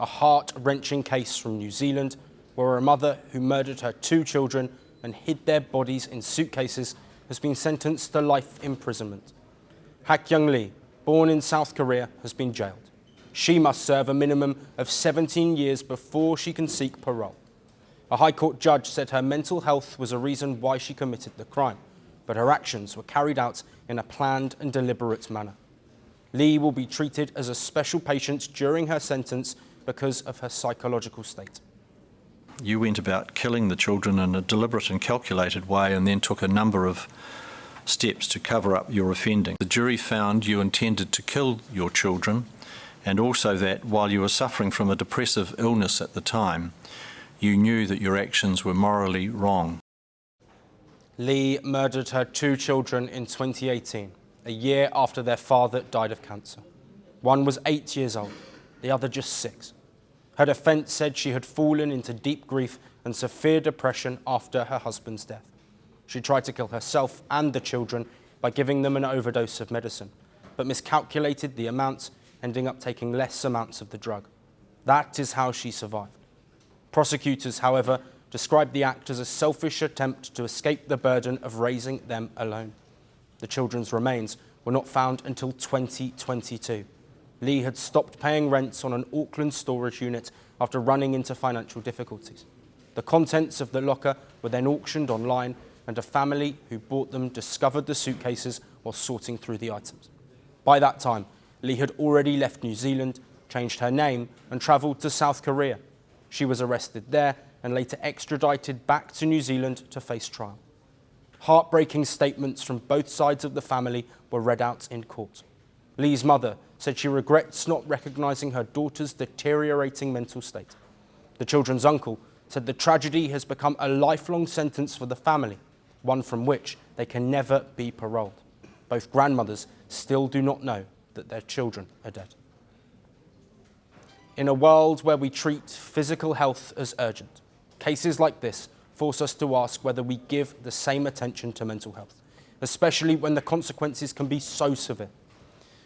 a heart-wrenching case from New Zealand where a mother who murdered her 2 children and hid their bodies in suitcases has been sentenced to life imprisonment. Hakyung Lee, born in South Korea, has been jailed. She must serve a minimum of 17 years before she can seek parole. A High Court judge said her mental health was a reason why she committed the crime, but her actions were carried out in a planned and deliberate manner. Lee will be treated as a special patient during her sentence because of her psychological state. You went about killing the children in a deliberate and calculated way and then took a number of steps to cover up your offending. The jury found you intended to kill your children, and also that while you were suffering from a depressive illness at the time, you knew that your actions were morally wrong. Lee murdered her 2 children in 2018, a year after their father died of cancer. One was 8 years old, the other just 6. Her defence said she had fallen into deep grief and severe depression after her husband's death. She tried to kill herself and the children by giving them an overdose of medicine, but miscalculated the amounts, ending up taking less amounts of the drug. That is how she survived. Prosecutors, however, described the act as a selfish attempt to escape the burden of raising them alone. The children's remains were not found until 2022. Lee had stopped paying rents on an Auckland storage unit after running into financial difficulties. The contents of the locker were then auctioned online, and a family who bought them discovered the suitcases while sorting through the items. By that time, Lee had already left New Zealand, changed her name, and travelled to South Korea. She was arrested there and later extradited back to New Zealand to face trial. Heartbreaking statements from both sides of the family were read out in court. Lee's mother said she regrets not recognising her daughter's deteriorating mental state. The children's uncle said the tragedy has become a lifelong sentence for the family, one from which they can never be paroled. Both grandmothers still do not know that their children are dead. In a world where we treat physical health as urgent, cases like this force us to ask whether we give the same attention to mental health, especially when the consequences can be so severe.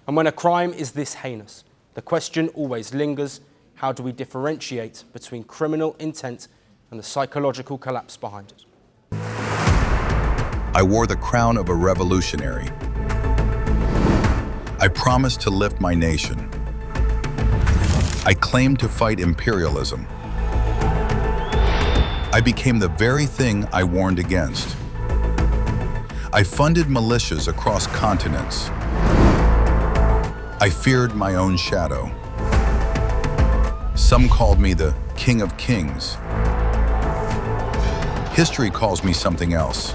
And when a crime is this heinous, the question always lingers: how do we differentiate between criminal intent and the psychological collapse behind it? I wore the crown of a revolutionary. I promised to lift my nation. I claimed to fight imperialism. I became the very thing I warned against. I funded militias across continents. I feared my own shadow. Some called me the King of Kings. History calls me something else.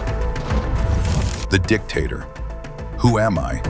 The dictator. Who am I?